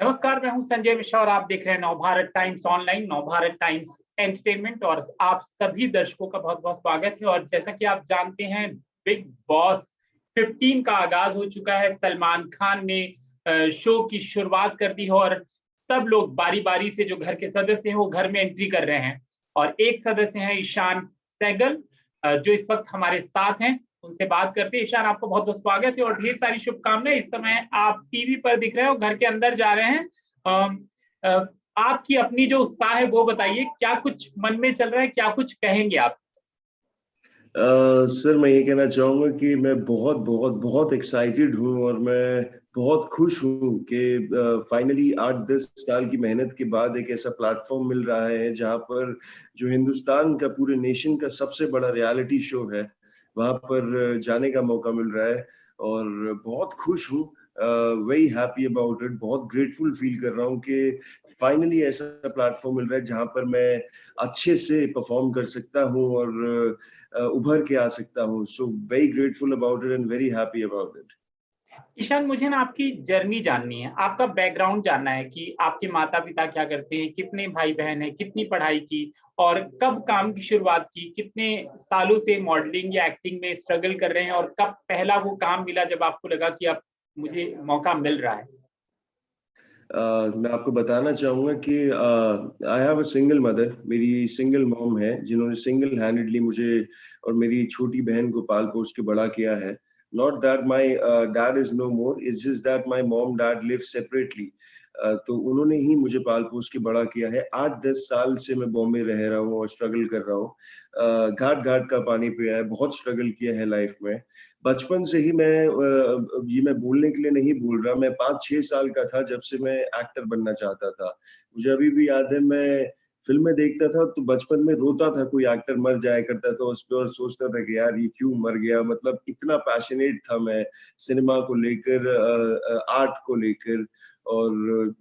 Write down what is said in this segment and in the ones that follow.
नमस्कार, मैं हूं संजय मिश्रा और आप देख रहे हैं Navbharat times online, Navbharat times entertainment. और आप सभी दर्शकों का बहुत बहुत स्वागत है। और जैसा कि आप जानते हैं, बिग बॉस 15 का आगाज हो चुका है। सलमान खान ने शो की शुरुआत कर दी है और सब लोग बारी बारी से, जो घर के सदस्य हैं, वो घर में एंट्री कर रहे हैं। और एक सदस्य हैं ईशान सहगल, जो इस वक्त हमारे साथ हैं। उनसे बात करते हैं। ईशान, आपको बहुत बहुत स्वागत है और ढेर सारी शुभकामनाएं। इस समय आप टीवी पर दिख रहे हैं और घर के अंदर जा रहे हैं। अम, अ, आपकी अपनी जो उत्साह है वो बताइए, क्या कुछ मन में चल रहा है, क्या कुछ कहेंगे आप? सर, मैं ये कहना चाहूंगा कि मैं बहुत बहुत बहुत एक्साइटेड हूँ और मैं बहुत खुश हूँ कि फाइनली 8-10 साल की मेहनत के बाद एक ऐसा प्लेटफॉर्म मिल रहा है जहाँ पर जो हिंदुस्तान का, पूरे नेशन का सबसे बड़ा रियलिटी शो है, वहाँ पर जाने का मौका मिल रहा है। और बहुत खुश हूँ, वेरी हैप्पी अबाउट इट। बहुत ग्रेटफुल फील कर रहा हूँ कि फाइनली ऐसा प्लेटफॉर्म मिल रहा है जहाँ पर मैं अच्छे से परफॉर्म कर सकता हूँ और उभर के आ सकता हूँ। So very grateful about it and very happy about it. Ishaan, मुझे ना आपकी जर्नी जाननी है, आपका बैकग्राउंड जानना है कि आपके माता पिता क्या करते हैं, कितने भाई बहन हैं, कितनी पढ़ाई की और कब काम की शुरुआत की, कितने सालों से मॉडलिंग या एक्टिंग में स्ट्रगल कर रहे हैं और कब पहला वो काम मिला जब आपको लगा कि अब मुझे मौका मिल रहा है। मैं आपको बताना चाहूंगा कि I have a single mother. मेरी सिंगल मॉम है जिन्होंने सिंगल हैंडेडली मुझे और मेरी छोटी बहन को पाल पोस के बड़ा किया है। Not that my dad is no more, it's just that my mom dad live separately. तो उन्होंने ही मुझे पाल पोस के बड़ा किया है। 8-10 साल से मैं बॉम्बे रह रहा हूँ और स्ट्रगल कर रहा हूँ। घाट घाट का पानी पिया है, बहुत स्ट्रगल किया है लाइफ में। बचपन से ही मैं ये मैं बोलने के लिए नहीं बोल रहा, मैं 5-6 साल का था जब से मैं एक्टर बनना चाहता था। मुझे अभी भी याद है, मैं फिल्में देखता था तो बचपन में रोता था, कोई एक्टर मर जाया करता था उस पे और सोचता था कि यार ये क्यों मर गया। मतलब इतना पैशनेट था मैं सिनेमा को लेकर, आर्ट को लेकर। और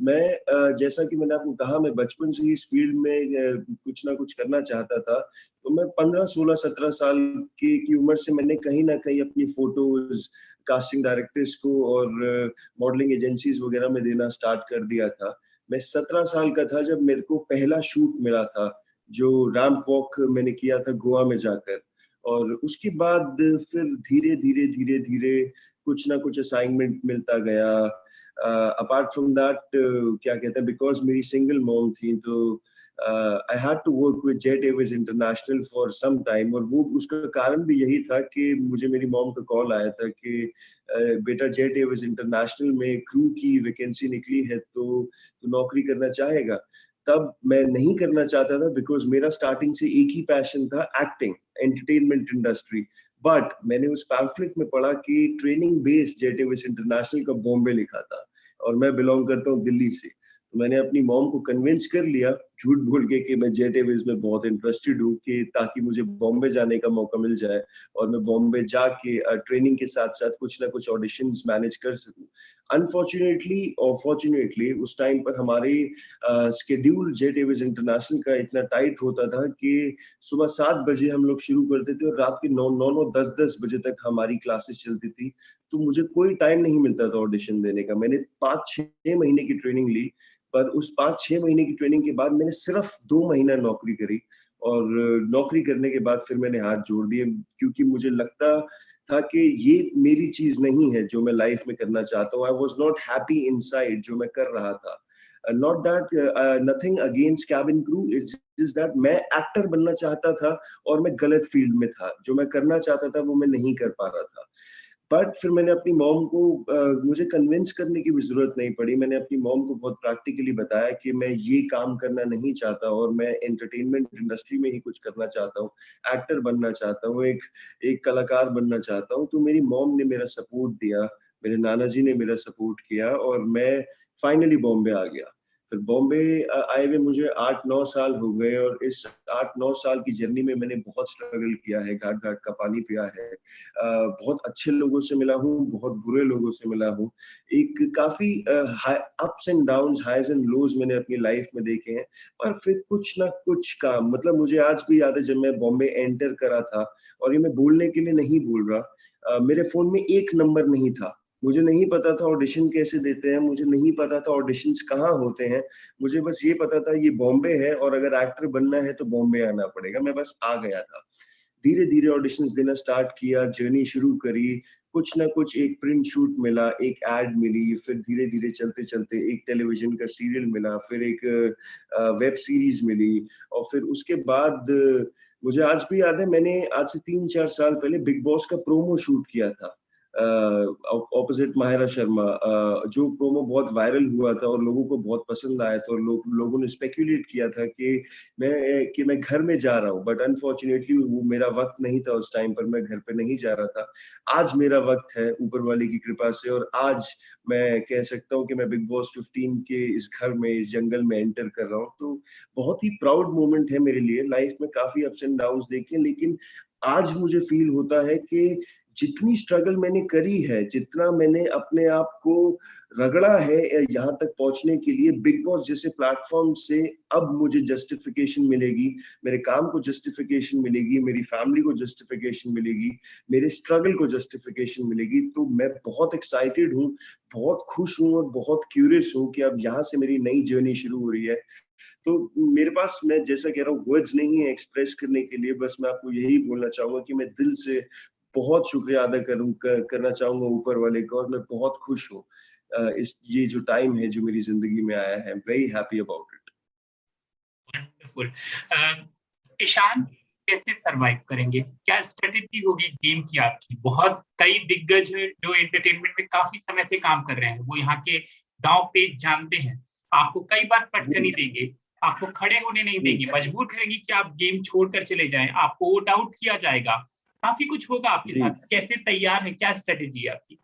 मैं जैसा कि मैंने आपको कहा, मैं बचपन से ही इस फील्ड में कुछ ना कुछ करना चाहता था। तो मैं 15, 16, 17 साल की उम्र से मैंने कहीं ना कहीं अपनी फोटोज कास्टिंग डायरेक्टर्स को और मॉडलिंग एजेंसीज वगैरह में देना स्टार्ट कर दिया था। मैं 17 साल का था जब मेरे को पहला शूट मिला था, जो रैंप वॉक मैंने किया था गोवा में जाकर। और उसके बाद फिर धीरे धीरे धीरे धीरे कुछ ना कुछ असाइनमेंट मिलता गया। अपार्ट फ्रॉम दैट, क्या कहते हैं, बिकॉज मेरी सिंगल मॉम थी तो I had to work with Jet Airways international for some time. और वो उसका कारण भी यही था कि मुझे मेरी मॉम का कॉल आया था कि बेटा, जेट एयरवेज इंटरनेशनल में क्रू की वैकेंसी निकली है तो नौकरी करना चाहेगा। तब मैं नहीं करना चाहता था बिकॉज मेरा स्टार्टिंग से एक ही पैशन था, एक्टिंग, एंटरटेनमेंट इंडस्ट्री। बट मैंने उस पैम्फलेट में पढ़ा कि training base jet Airways international का बॉम्बे लिखा था और मैं बिलोंग करता हूँ दिल्ली से। तो मैंने अपनी मॉम को कन्विंस कर लिया, झूठ बोल के, कि मैं जेट एयरवेज में बहुत इंटरेस्टेड हूँ, कि ताकि मुझे बॉम्बे जाने का मौका मिल जाए और मैं बॉम्बे जाके ट्रेनिंग के साथ साथ कुछ ना कुछ ऑडिशंस मैनेज कर सकूं। अनफॉर्चुनेटली और फॉर्चुनेटली उस टाइम पर हमारे स्केड्यूल जेट एयरवेज इंटरनेशनल का इतना टाइट होता था कि सुबह 7 बजे हम लोग शुरू करते थे और रात के 9, 10 बजे तक हमारी क्लासेस चलती थी। तो मुझे कोई टाइम नहीं मिलता था ऑडिशन देने का। मैंने 5-6 महीने की ट्रेनिंग ली, पर उस 5-6 महीने की ट्रेनिंग के बाद मैंने सिर्फ 2 महीना नौकरी करी। और नौकरी करने के बाद फिर मैंने हाथ जोड़ दिए, क्योंकि मुझे लगता था कि ये मेरी चीज नहीं है जो मैं लाइफ में करना चाहता हूँ। I was not happy inside जो मैं कर रहा था। Not that, nothing against cabin crew, it's just that मैं एक्टर बनना चाहता था और मैं गलत फील्ड में था। जो मैं करना चाहता था वो मैं नहीं कर पा रहा था। बट फिर मैंने अपनी मॉम को, मुझे कन्विंस करने की भी जरूरत नहीं पड़ी। मैंने अपनी मॉम को बहुत प्रैक्टिकली बताया कि मैं ये काम करना नहीं चाहता और मैं एंटरटेनमेंट इंडस्ट्री में ही कुछ करना चाहता हूँ, एक्टर बनना चाहता हूँ, एक एक कलाकार बनना चाहता हूँ। तो मेरी मॉम ने मेरा सपोर्ट दिया, मेरे नाना जी ने मेरा सपोर्ट किया और मैं फाइनली बॉम्बे आ गया। फिर बॉम्बे आए हुए मुझे 8-9 साल हो गए और इस 8-9 साल की जर्नी में मैंने बहुत स्ट्रगल किया है, घाट घाट का पानी पिया है। बहुत अच्छे लोगों से मिला हूँ, बहुत बुरे लोगों से मिला हूँ। एक काफी ups and downs, highs and lows मैंने अपनी लाइफ में देखे हैं। और फिर कुछ ना कुछ काम, मतलब मुझे आज भी याद है जब मैं बॉम्बे एंटर करा था, और ये मैं बोलने के लिए नहीं बोल रहा, मेरे फोन में एक नंबर नहीं था। मुझे नहीं पता था ऑडिशन कैसे देते हैं, मुझे नहीं पता था ऑडिशंस कहाँ होते हैं। मुझे बस ये पता था ये बॉम्बे है और अगर एक्टर बनना है तो बॉम्बे आना पड़ेगा। मैं बस आ गया था। धीरे धीरे ऑडिशंस देना स्टार्ट किया, जर्नी शुरू करी। कुछ ना कुछ एक प्रिंट शूट मिला, एक एड मिली, फिर धीरे धीरे चलते चलते एक टेलीविजन का सीरियल मिला, फिर एक वेब सीरीज मिली। और फिर उसके बाद मुझे आज भी याद है, मैंने आज से 3-4 साल पहले बिग बॉस का प्रोमो शूट किया था ऑपोजिट माहिरा शर्मा। जो प्रोमो बहुत वायरल हुआ था और लोगों को बहुत पसंद आया था और लोगों ने स्पेक्युलेट किया था कि मैं घर में जा रहा हूँ, बट अनफॉर्चुनेटली वो मेरा वक्त नहीं था। उस टाइम पर मैं घर पे नहीं जा रहा था। आज मेरा वक्त है ऊपर वाले की कृपा से, और आज मैं कह सकता हूँ कि मैं बिग बॉस 15 के इस घर में, इस जंगल में एंटर कर रहा हूँ। तो बहुत ही प्राउड मोमेंट है मेरे लिए। लाइफ में काफी अप्स एंड डाउन्स देखे, लेकिन आज मुझे फील होता है कि जितनी स्ट्रगल मैंने करी है, जितना मैंने अपने आप को रगड़ा है यहाँ तक पहुंचने के लिए, बिग बॉस जैसे प्लेटफॉर्म से अब मुझे जस्टिफिकेशन मिलेगी, मेरे काम को जस्टिफिकेशन मिलेगी, मेरी फैमिली को जस्टिफिकेशन मिलेगी, मेरे स्ट्रगल को जस्टिफिकेशन मिलेगी। तो मैं बहुत एक्साइटेड हूँ, बहुत खुश हूँ और बहुत क्यूरियस हूँ कि अब यहाँ से मेरी नई जर्नी शुरू हो रही है। तो मेरे पास, मैं जैसा कह रहा हूँ, वर्ड्स नहीं है एक्सप्रेस करने के लिए। बस मैं आपको यही बोलना चाहूंगा कि मैं दिल से बहुत शुक्रिया अदा करना चाहूंगा ऊपर वाले का, और मैं बहुत खुश हूँ इस ये जो टाइम है जो मेरी जिंदगी में आया है। Very happy about it. Wonderful. Ishaan, कैसे सरवाइव करेंगे? क्या स्ट्रेटेजी होगी गेम की आपकी? बहुत कई दिग्गज हैं जो एंटरटेनमेंट में काफी समय से काम कर रहे हैं, वो यहाँ के गांव पेच जानते हैं। आपको कई बार पटकनी देंगे, आपको खड़े होने नहीं देंगे, मजबूर करेंगे कि आप गेम छोड़कर चले जाएं, आपको वोट आउट किया जाएगा, काफी कुछ होगा आपके जी साथ। कैसे तैयार है, क्या स्ट्रेटेजी है आपकी?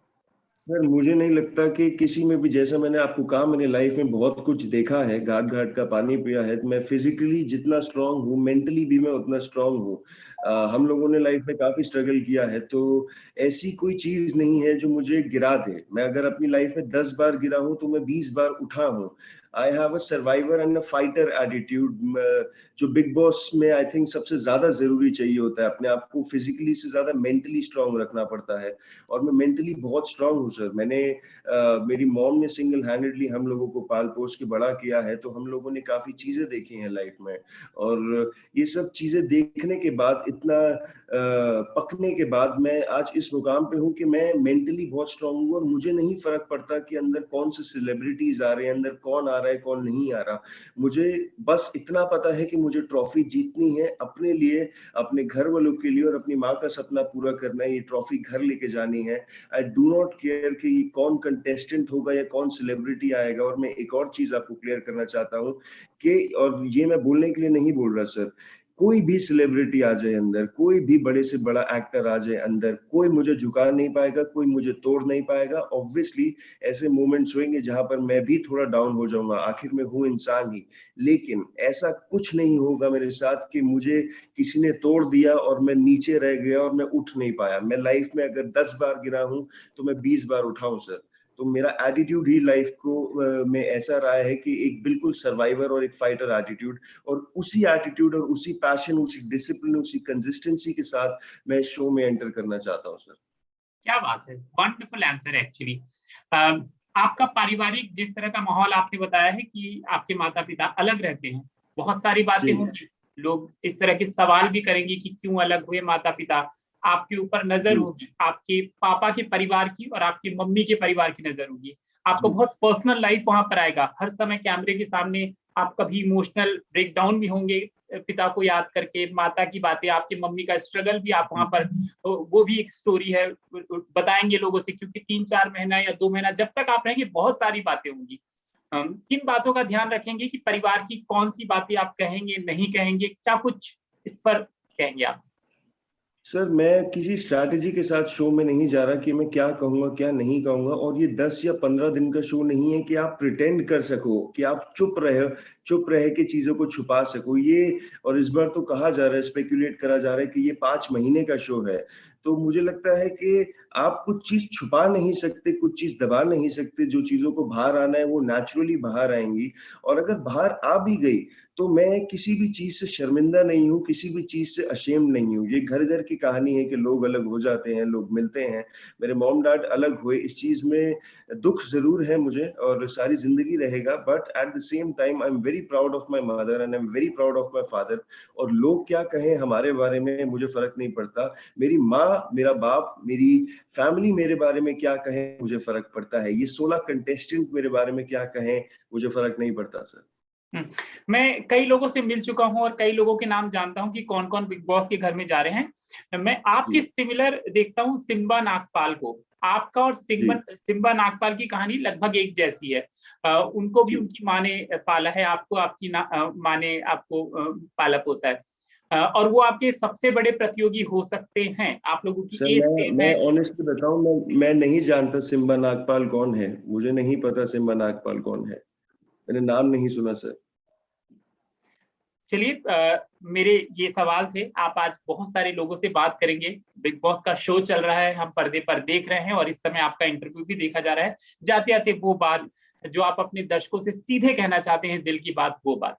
सर, मुझे नहीं लगता कि किसी में भी, जैसा मैंने आपको कहा, मैंने लाइफ में बहुत कुछ देखा है, घाट घाट का पानी पिया है। तो मैं फिजिकली जितना स्ट्रांग हूँ, मेंटली भी मैं उतना स्ट्रांग हूँ। हम लोगों ने लाइफ में काफी स्ट्रगल किया है, तो ऐसी कोई चीज नहीं है जो मुझे गिरा दे। मैं अगर अपनी लाइफ में 10 बार गिरा हूँ तो मैं 20 बार उठा हूँ। I have a survivor and a fighter attitude, जो बिग बॉस में आई थिंक सबसे ज्यादा जरूरी चाहिए होता है। अपने आप को फिजिकली से ज्यादा मेंटली स्ट्रांग रखना पड़ता है, और मैं मेंटली बहुत स्ट्रांग हूँ सर। मेरी मॉम ने सिंगल हैंडेडली हम लोगों को पाल पोस के बड़ा किया है, तो हम लोगों ने काफी चीजें देखी हैं लाइफ में। और ये सब चीजें देखने के बाद, इतना पकने के बाद, मैं आज इस मुकाम पे हूँ कि मैं मेंटली बहुत स्ट्रांग हूँ, और मुझे नहीं फर्क पड़ता कि अंदर कौन से सेलिब्रिटीज आ रहे हैं, अंदर कौन आ रहा है कौन नहीं आ रहा। मुझे बस इतना पता है कि मुझे ट्रॉफी जीतनी है अपने लिए, अपने घर वालों के लिए, और अपनी माँ का सपना पूरा करना है। ये ट्रॉफी घर लेके जानी है। आई डू नॉट केयर कि कौन कंटेस्टेंट होगा या कौन सेलिब्रिटी आएगा। और मैं एक और चीज आपको क्लियर करना चाहता हूँ कि, और ये मैं बोलने के लिए नहीं बोल रहा सर, कोई भी सेलिब्रिटी आ जाए अंदर, कोई भी बड़े से बड़ा एक्टर आ जाए अंदर, कोई मुझे झुका नहीं पाएगा, कोई मुझे तोड़ नहीं पाएगा। ऑब्वियसली ऐसे मोमेंट्स होंगे जहां पर मैं भी थोड़ा डाउन हो जाऊंगा, आखिर में हूं इंसान ही। लेकिन ऐसा कुछ नहीं होगा मेरे साथ कि मुझे किसी ने तोड़ दिया और मैं नीचे रह गया और मैं उठ नहीं पाया। मैं लाइफ में अगर 10 बार गिरा हूं तो मैं 20 बार उठाऊं सर। तो मेरा एटीट्यूड ही लाइफ को में ऐसा रहा है कि एक बिल्कुल सर्वाइवर और एक फाइटर एटीट्यूड, और उसी एटीट्यूड और उसी पैशन, उसी डिसिप्लिन, उसी कंसिस्टेंसी के साथ मैं शो में एंटर करना चाहता हूँ सर। क्या बात है, वंडरफुल आंसर एक्चुअली। आपका पारिवारिक, जिस तरह का माहौल आपने बताया है कि आपके माता पिता अलग रहते हैं, बहुत सारी बातें जी होंगी, लोग इस तरह के सवाल भी करेंगे कि क्यों अलग हुए माता पिता। आपके ऊपर नजर जी होगी, आपके पापा के परिवार की और आपकी मम्मी के परिवार की नजर होगी। आपको जी बहुत पर्सनल लाइफ वहां पर आएगा, हर समय कैमरे के सामने आप कभी इमोशनल ब्रेकडाउन भी होंगे, पिता को याद करके, माता की बातें, आपकी मम्मी का स्ट्रगल भी आप वहां पर, तो वो भी एक स्टोरी है, बताएंगे लोगों से, क्योंकि 3-4 महीना या 2 महीना जब तक आप रहेंगे बहुत सारी बातें होंगी। किन बातों का ध्यान रखेंगे कि परिवार की कौन सी बातें आप कहेंगे, नहीं कहेंगे, क्या कुछ इस पर कहेंगे आप? सर, मैं किसी स्ट्रैटेजी के साथ शो में नहीं जा रहा कि मैं क्या कहूंगा क्या नहीं कहूंगा। और ये 10 या 15 दिन का शो नहीं है कि आप प्रिटेंड कर सको, कि आप चुप रहे के चीजों को छुपा सको। ये, और इस बार तो कहा जा रहा है, स्पेकुलेट करा जा रहा है कि ये 5 महीने का शो है। तो मुझे लगता है कि आप कुछ चीज छुपा नहीं सकते, कुछ चीज दबा नहीं सकते। जो चीजों को बाहर आना है वो नेचुरली बाहर आएंगी, और अगर बाहर आ भी गई तो मैं किसी भी चीज से शर्मिंदा नहीं हूँ, किसी भी चीज से अशेम नहीं हूँ। ये घर घर की कहानी है कि लोग अलग हो जाते हैं, लोग मिलते हैं। मेरे मॉम डैड अलग हुए, इस चीज में दुख जरूर है मुझे और सारी जिंदगी रहेगा, but at the same time I am very proud of my mother and I am very proud of my father. और लोग क्या कहें हमारे बारे में मुझे फर्क नहीं पड़ता। मेरी माँ, मेरा बाप, मेरी फैमिली मेरे बारे में क्या कहें मुझे फर्क पड़ता है। ये 16 कंटेस्टेंट मेरे बारे में क्या कहें मुझे फर्क नहीं पड़ता सर। मैं कई लोगों से मिल चुका हूं और कई लोगों के नाम जानता हूं कि कौन कौन बिग बॉस के घर में जा रहे हैं। मैं आपकी सिमिलर देखता हूं सिम्बा नागपाल को। आपका और सिम्बा नागपाल की कहानी लगभग एक जैसी है। उनको भी उनकी माँ ने पाला है, आपको आपकी माँ ने आपको पाला पोसा है। और वो आपके सबसे बड़े प्रतियोगी हो सकते हैं। आप लोगों की सर एज सेम है। मैं ऑनेस्टली बताऊं, मैं नहीं जानता सिम्बा नागपाल कौन है। मुझे नहीं पता सिम्बा नागपाल कौन है, मैंने नाम नहीं सुना सर। चलिए, मेरे ये सवाल थे। आप आज बहुत सारे लोगों से बात करेंगे। बिग बॉस का शो चल रहा है, हम पर्दे पर देख रहे हैं और इस समय आपका इंटरव्यू भी देखा जा रहा है। जाते जाते वो बात जो आप अपने दर्शकों से सीधे कहना चाहते हैं, दिल की बात, वो बात।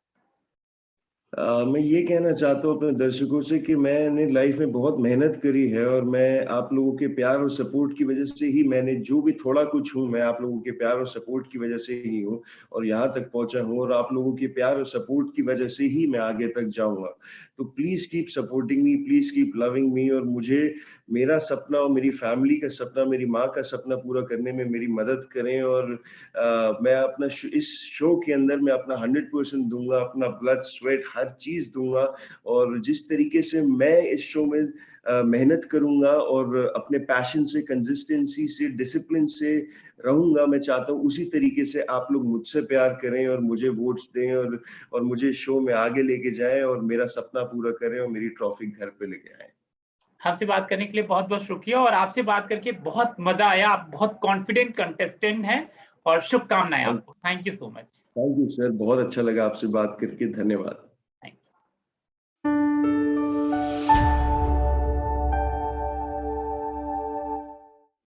मैं ये कहना चाहता हूँ अपने दर्शकों से कि मैंने लाइफ में बहुत मेहनत करी है, और मैं आप लोगों के प्यार और सपोर्ट की वजह से ही, मैंने जो भी थोड़ा कुछ हूँ, मैं आप लोगों के प्यार और सपोर्ट की वजह से ही हूँ और यहाँ तक पहुंचा हूँ, और आप लोगों के प्यार और सपोर्ट की वजह से ही मैं आगे तक जाऊंगा। तो please keep supporting me, please keep loving me, और मुझे मेरा सपना और मेरी फैमिली का सपना, मेरी माँ का सपना पूरा करने में मेरी मदद करें। और मैं अपना इस शो के अंदर मैं अपना 100% दूंगा, अपना ब्लड स्वेट हर चीज दूंगा। और जिस तरीके से मैं इस शो में मेहनत करूंगा और अपने पैशन से, कंसिस्टेंसी से, डिसिप्लिन से रहूंगा, मैं चाहता हूँ उसी तरीके से आप लोग मुझसे प्यार करें और मुझे वोट्स दें, और मुझे शो में आगे लेके जाएं और मेरा सपना पूरा करें और मेरी ट्रॉफी घर पे लेके आए। हमसे बात करने के लिए बहुत बहुत शुक्रिया और आपसे बात करके बहुत मजा आया। आप बहुत कॉन्फिडेंट कंटेस्टेंट हैं और शुभकामनाएं आपको। Thank you so much. Thank you sir, बहुत अच्छा लगा आपसे बात करके, धन्यवाद।